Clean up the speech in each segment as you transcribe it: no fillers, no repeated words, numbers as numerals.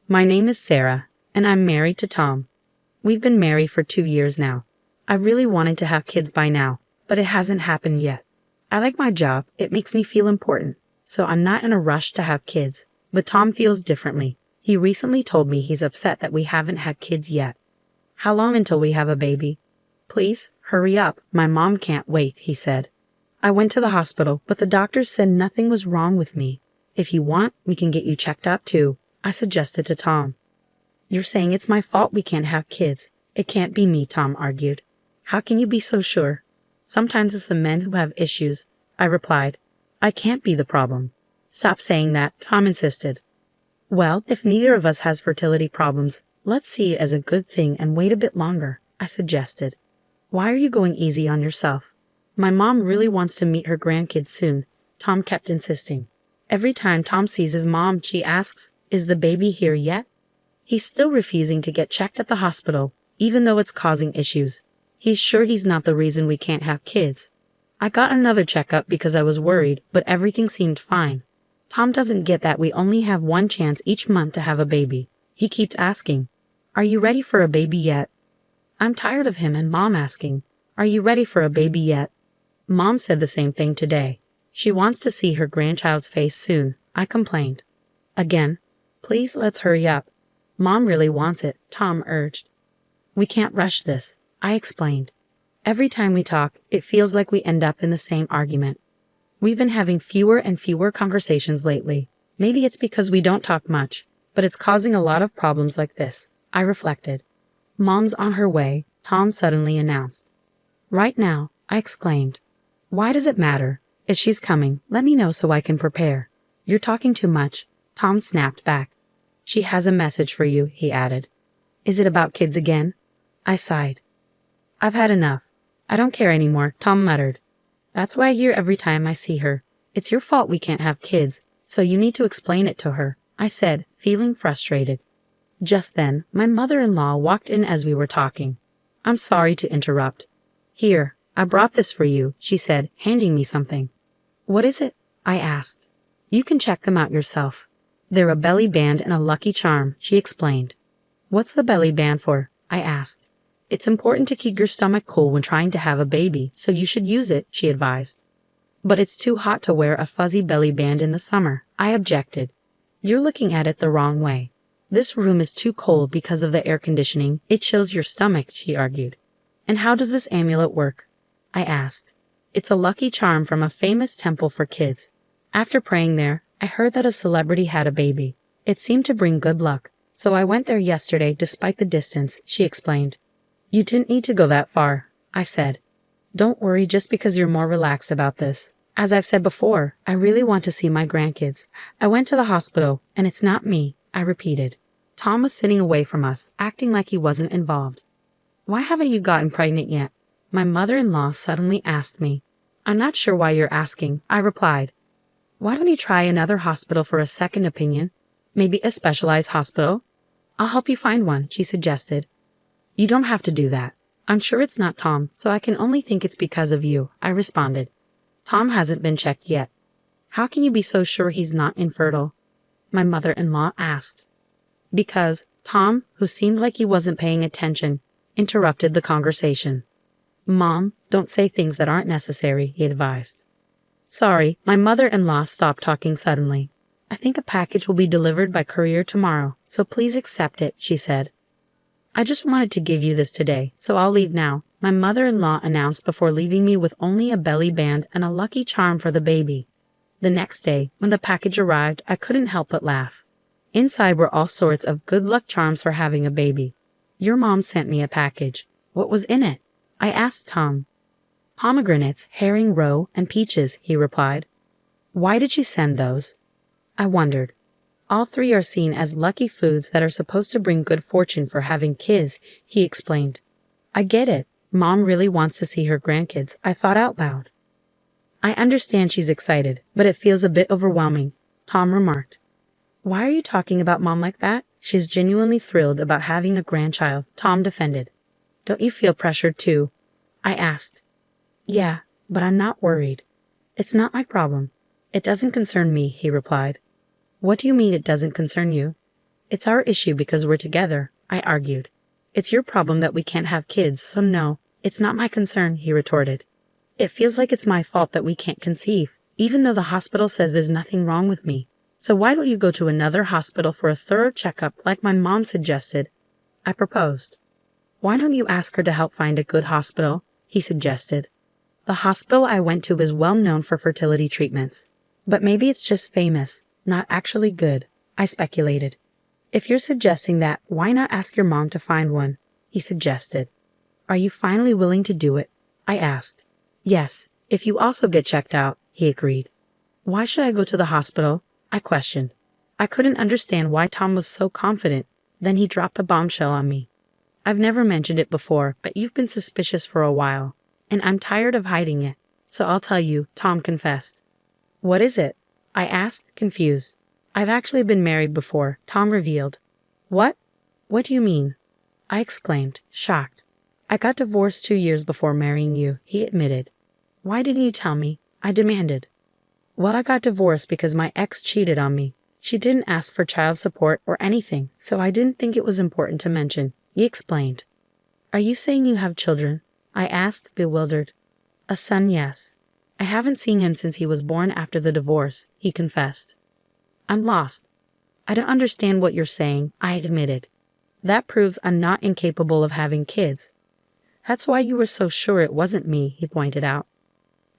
My name is Sarah, and I'm married to Tom. We've been married for 2 years now. I really wanted to have kids by now, but it hasn't happened yet. I like my job, it makes me feel important, so I'm not in a rush to have kids. But Tom feels differently. He recently told me he's upset that we haven't had kids yet. How long until we have a baby? Please, hurry up. My mom can't wait, he said. I went to the hospital, but the doctors said nothing was wrong with me. If you want, we can get you checked up too, I suggested to Tom. You're saying it's my fault we can't have kids. It can't be me, Tom argued. How can you be so sure? Sometimes it's the men who have issues, I replied. I can't be the problem. Stop saying that, Tom insisted. Well, if neither of us has fertility problems, let's see it as a good thing and wait a bit longer, I suggested. Why are you going easy on yourself? My mom really wants to meet her grandkids soon, Tom kept insisting. Every time Tom sees his mom, she asks, is the baby here yet? He's still refusing to get checked at the hospital, even though it's causing issues. He's sure he's not the reason we can't have kids. I got another checkup because I was worried, but everything seemed fine. Tom doesn't get that we only have one chance each month to have a baby. He keeps asking, are you ready for a baby yet? I'm tired of him and Mom asking, are you ready for a baby yet? Mom said the same thing today. She wants to see her grandchild's face soon, I complained. Again, please let's hurry up. Mom really wants it, Tom urged. We can't rush this, I explained. Every time we talk, it feels like we end up in the same argument. We've been having fewer and fewer conversations lately. Maybe it's because we don't talk much, but it's causing a lot of problems like this, I reflected. Mom's on her way, Tom suddenly announced. Right now, I exclaimed. Why does it matter? If she's coming, let me know so I can prepare. You're talking too much, Tom snapped back. She has a message for you, he added. Is it about kids again? I sighed. I've had enough. I don't care anymore, Tom muttered. That's what I hear every time I see her. It's your fault we can't have kids, so you need to explain it to her, I said, feeling frustrated. Just then, my mother-in-law walked in as we were talking. I'm sorry to interrupt. Here, I brought this for you, she said, handing me something. What is it? I asked. You can check them out yourself. They're a belly band and a lucky charm, she explained. What's the belly band for? I asked. It's important to keep your stomach cool when trying to have a baby, so you should use it, she advised. But it's too hot to wear a fuzzy belly band in the summer, I objected. You're looking at it the wrong way. This room is too cold because of the air conditioning. It chills your stomach, she argued. And how does this amulet work? I asked. It's a lucky charm from a famous temple for kids. After praying there, I heard that a celebrity had a baby. It seemed to bring good luck, so I went there yesterday despite the distance, she explained. You didn't need to go that far, I said. Don't worry just because you're more relaxed about this. As I've said before, I really want to see my grandkids. I went to the hospital, and it's not me, I repeated. Tom was sitting away from us, acting like he wasn't involved. Why haven't you gotten pregnant yet? My mother-in-law suddenly asked me. I'm not sure why you're asking, I replied. Why don't you try another hospital for a second opinion? Maybe a specialized hospital? I'll help you find one, she suggested. You don't have to do that. I'm sure it's not Tom, so I can only think it's because of you, I responded. Tom hasn't been checked yet. How can you be so sure he's not infertile? My mother-in-law asked. Because Tom, who seemed like he wasn't paying attention, interrupted the conversation. Mom, don't say things that aren't necessary, he advised. Sorry, my mother-in-law stopped talking suddenly. I think a package will be delivered by courier tomorrow, so please accept it, she said. I just wanted to give you this today, so I'll leave now, my mother-in-law announced before leaving me with only a belly band and a lucky charm for the baby. The next day, when the package arrived, I couldn't help but laugh. Inside were all sorts of good luck charms for having a baby. Your mom sent me a package. What was in it? I asked Tom. Pomegranates, herring roe, and peaches, he replied. Why did she send those? I wondered. All three are seen as lucky foods that are supposed to bring good fortune for having kids, he explained. I get it. Mom really wants to see her grandkids, I thought out loud. I understand she's excited, but it feels a bit overwhelming, Tom remarked. Why are you talking about Mom like that? She's genuinely thrilled about having a grandchild, Tom defended. Don't you feel pressured too? I asked. Yeah, but I'm not worried. It's not my problem. It doesn't concern me, he replied. What do you mean it doesn't concern you? It's our issue because we're together, I argued. It's your problem that we can't have kids, so no, it's not my concern, he retorted. It feels like it's my fault that we can't conceive, even though the hospital says there's nothing wrong with me. So why don't you go to another hospital for a thorough checkup like my mom suggested? I proposed. Why don't you ask her to help find a good hospital? He suggested. The hospital I went to is well known for fertility treatments. But maybe it's just famous, not actually good, I speculated. If you're suggesting that, why not ask your mom to find one? He suggested. Are you finally willing to do it? I asked. Yes, if you also get checked out, he agreed. Why should I go to the hospital? I questioned. I couldn't understand why Tom was so confident. Then he dropped a bombshell on me. I've never mentioned it before, but you've been suspicious for a while, and I'm tired of hiding it. So I'll tell you, Tom confessed. What is it? I asked, confused. I've actually been married before, Tom revealed. What? What do you mean? I exclaimed, shocked. I got divorced 2 years before marrying you, he admitted. Why didn't you tell me? I demanded. Well, I got divorced because my ex cheated on me. She didn't ask for child support or anything, so I didn't think it was important to mention, he explained. Are you saying you have children? I asked, bewildered. A son, yes. I haven't seen him since he was born after the divorce, he confessed. I'm lost. I don't understand what you're saying, I admitted. That proves I'm not incapable of having kids. That's why you were so sure it wasn't me, he pointed out.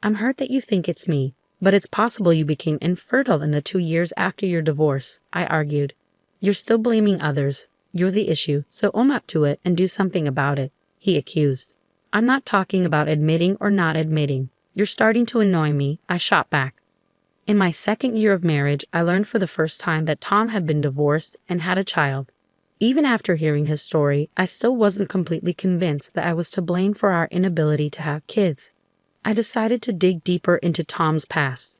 I'm hurt that you think it's me, but it's possible you became infertile in the 2 years after your divorce, I argued. You're still blaming others. You're the issue, so own up to it and do something about it, he accused. I'm not talking about admitting or not admitting. You're starting to annoy me, I shot back. In my 2nd year of marriage, I learned for the first time that Tom had been divorced and had a child. Even after hearing his story, I still wasn't completely convinced that I was to blame for our inability to have kids. I decided to dig deeper into Tom's past.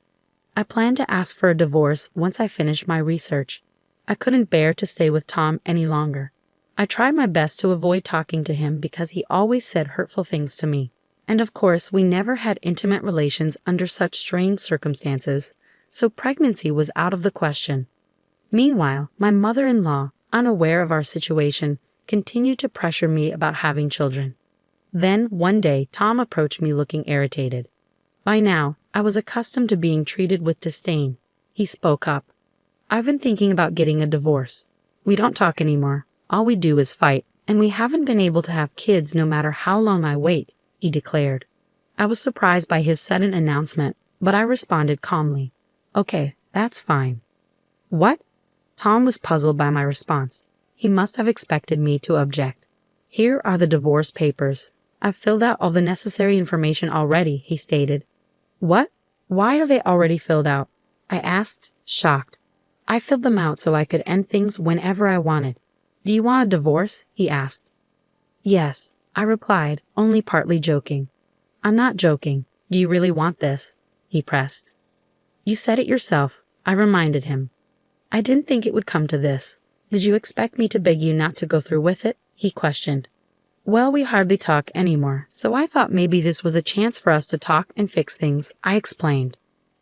I planned to ask for a divorce once I finished my research. I couldn't bear to stay with Tom any longer. I tried my best to avoid talking to him because he always said hurtful things to me. And of course, we never had intimate relations under such strange circumstances, so pregnancy was out of the question. Meanwhile, my mother-in-law, unaware of our situation, continued to pressure me about having children. Then, one day, Tom approached me looking irritated. By now, I was accustomed to being treated with disdain. He spoke up. I've been thinking about getting a divorce. We don't talk anymore. All we do is fight, and we haven't been able to have kids no matter how long I wait, he declared. I was surprised by his sudden announcement, but I responded calmly. Okay, that's fine. What? Tom was puzzled by my response. He must have expected me to object. Here are the divorce papers. I've filled out all the necessary information already, he stated. What? Why are they already filled out? I asked, shocked. I filled them out so I could end things whenever I wanted. Do you want a divorce? He asked. Yes, I replied, only partly joking. I'm not joking. Do you really want this? He pressed. You said it yourself, I reminded him. I didn't think it would come to this. Did you expect me to beg you not to go through with it? He questioned. Well, we hardly talk anymore, so I thought maybe this was a chance for us to talk and fix things, I explained.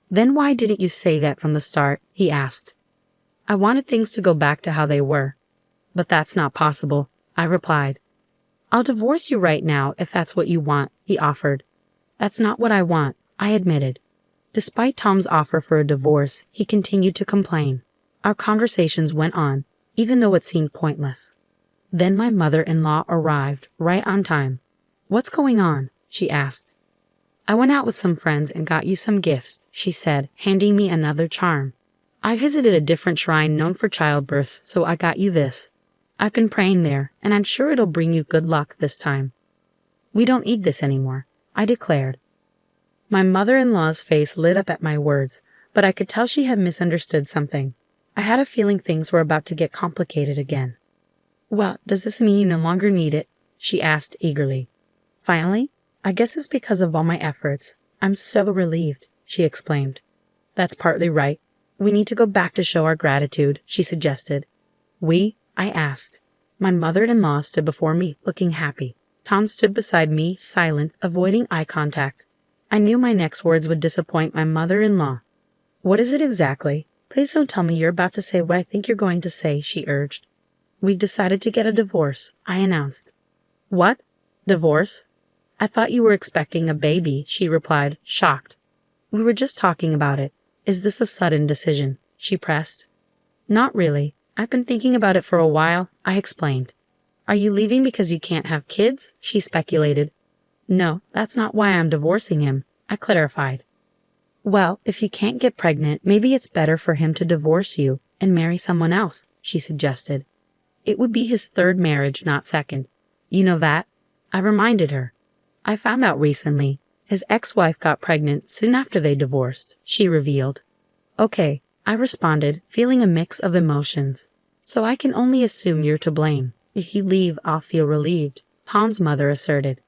Then why didn't you say that from the start? He asked. I wanted things to go back to how they were. But that's not possible, I replied. I'll divorce you right now if that's what you want, he offered. That's not what I want, I admitted. Despite Tom's offer for a divorce, he continued to complain. Our conversations went on, even though it seemed pointless. Then my mother-in-law arrived, right on time. What's going on? She asked. I went out with some friends and got you some gifts, she said, handing me another charm. I visited a different shrine known for childbirth, so I got you this. I've been praying there, and I'm sure it'll bring you good luck this time. We don't eat this anymore, I declared. My mother-in-law's face lit up at my words, but I could tell she had misunderstood something. I had a feeling things were about to get complicated again. Well, does this mean you no longer need it? She asked eagerly. Finally? I guess it's because of all my efforts. I'm so relieved, she exclaimed. That's partly right. We need to go back to show our gratitude, she suggested. We? I asked. My mother-in-law stood before me, looking happy. Tom stood beside me, silent, avoiding eye contact. I knew my next words would disappoint my mother-in-law. What is it exactly? Please don't tell me you're about to say what I think you're going to say, she urged. We've decided to get a divorce, I announced. What? Divorce? I thought you were expecting a baby, she replied, shocked. We were just talking about it. Is this a sudden decision? She pressed. Not really. I've been thinking about it for a while, I explained. Are you leaving because you can't have kids? She speculated. No, that's not why I'm divorcing him, I clarified. Well, if you can't get pregnant, maybe it's better for him to divorce you and marry someone else, she suggested. It would be his third marriage, not second. You know that? I reminded her. I found out recently. His ex-wife got pregnant soon after they divorced, she revealed. Okay, I responded, feeling a mix of emotions. So I can only assume you're to blame. If you leave, I'll feel relieved, Tom's mother asserted.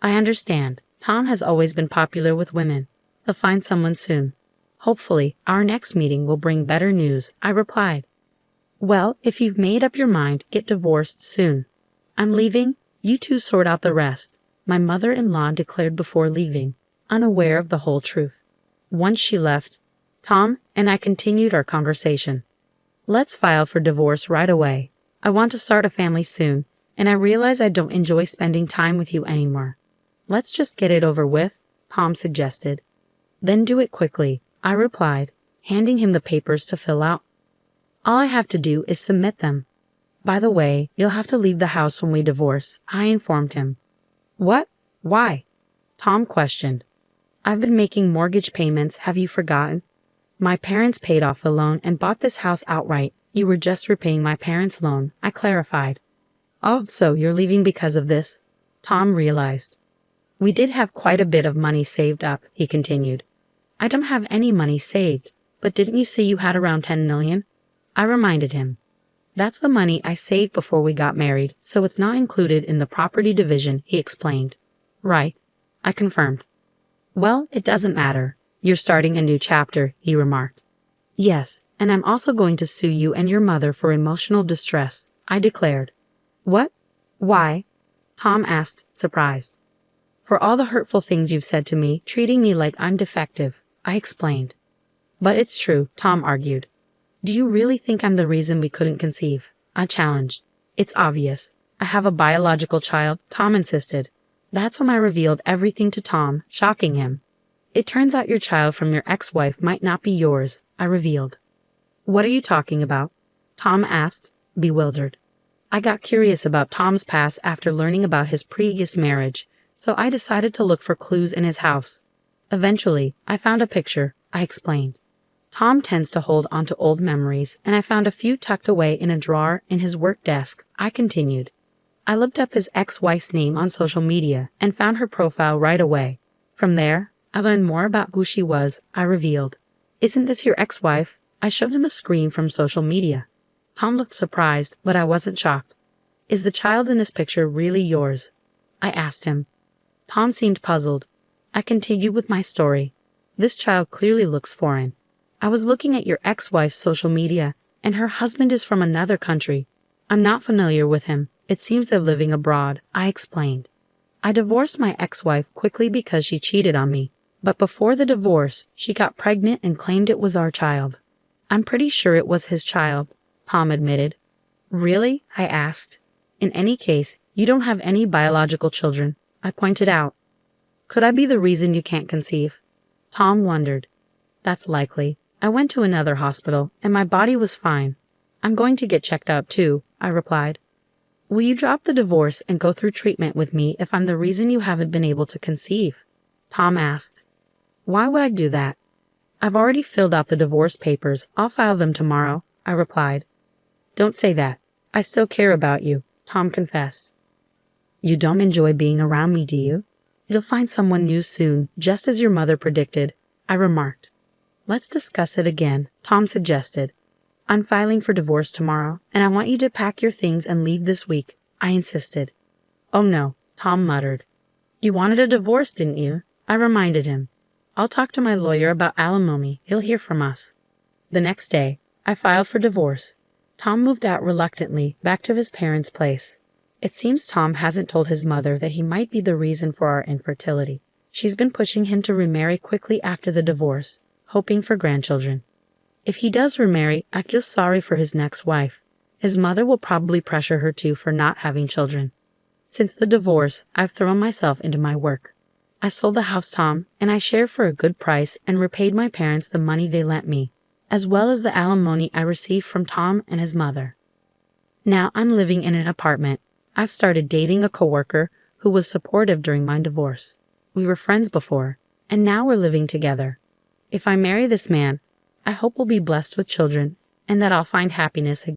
I understand. Tom has always been popular with women. He'll find someone soon. Hopefully, our next meeting will bring better news, I replied. Well, if you've made up your mind, get divorced soon. I'm leaving. You two sort out the rest, my mother-in-law declared before leaving, unaware of the whole truth. Once she left, Tom and I continued our conversation. Let's file for divorce right away. I want to start a family soon, and I realize I don't enjoy spending time with you anymore. Let's just get it over with, Tom suggested. Then do it quickly, I replied, handing him the papers to fill out. All I have to do is submit them. By the way, you'll have to leave the house when we divorce, I informed him. What? Why? Tom questioned. I've been making mortgage payments, have you forgotten? My parents paid off the loan and bought this house outright. You were just repaying my parents' loan, I clarified. Oh, so you're leaving because of this? Tom realized. We did have quite a bit of money saved up, he continued. I don't have any money saved, but didn't you say you had around 10 million? I reminded him. That's the money I saved before we got married, so it's not included in the property division, he explained. Right, I confirmed. Well, it doesn't matter. You're starting a new chapter, he remarked. Yes, and I'm also going to sue you and your mother for emotional distress, I declared. What? Why? Tom asked, surprised. For all the hurtful things you've said to me, treating me like I'm defective, I explained. But it's true, Tom argued. Do you really think I'm the reason we couldn't conceive? I challenged. It's obvious. I have a biological child, Tom insisted. That's when I revealed everything to Tom, shocking him. It turns out your child from your ex-wife might not be yours, I revealed. What are you talking about? Tom asked, bewildered. I got curious about Tom's past after learning about his previous marriage, so I decided to look for clues in his house. Eventually, I found a picture, I explained. Tom tends to hold onto old memories, and I found a few tucked away in a drawer in his work desk, I continued. I looked up his ex-wife's name on social media and found her profile right away. From there, I learned more about who she was, I revealed. Isn't this your ex-wife? I showed him a screen from social media. Tom looked surprised, but I wasn't shocked. Is the child in this picture really yours? I asked him. Tom seemed puzzled. I continued with my story. This child clearly looks foreign. I was looking at your ex-wife's social media, and her husband is from another country. I'm not familiar with him. It seems they're living abroad, I explained. I divorced my ex-wife quickly because she cheated on me, but before the divorce, she got pregnant and claimed it was our child. I'm pretty sure it was his child, Tom admitted. Really? I asked. In any case, you don't have any biological children, I pointed out. Could I be the reason you can't conceive? Tom wondered. That's likely. I went to another hospital, and my body was fine. I'm going to get checked out too, I replied. Will you drop the divorce and go through treatment with me if I'm the reason you haven't been able to conceive? Tom asked. Why would I do that? I've already filled out the divorce papers. I'll file them tomorrow, I replied. Don't say that. I still care about you, Tom confessed. You don't enjoy being around me, do you? You'll find someone new soon, just as your mother predicted, I remarked. Let's discuss it again, Tom suggested. I'm filing for divorce tomorrow, and I want you to pack your things and leave this week, I insisted. Oh no, Tom muttered. You wanted a divorce, didn't you? I reminded him. I'll talk to my lawyer about alimony. He'll hear from us. The next day, I filed for divorce. Tom moved out reluctantly back to his parents' place. It seems Tom hasn't told his mother that he might be the reason for our infertility. She's been pushing him to remarry quickly after the divorce, hoping for grandchildren. If he does remarry, I feel sorry for his next wife. His mother will probably pressure her too for not having children. Since the divorce, I've thrown myself into my work. I sold the house, Tom, and I shared for a good price and repaid my parents the money they lent me, as well as the alimony I received from Tom and his mother. Now I'm living in an apartment. I've started dating a coworker who was supportive during my divorce. We were friends before, and now we're living together. If I marry this man, I hope we'll be blessed with children and that I'll find happiness again.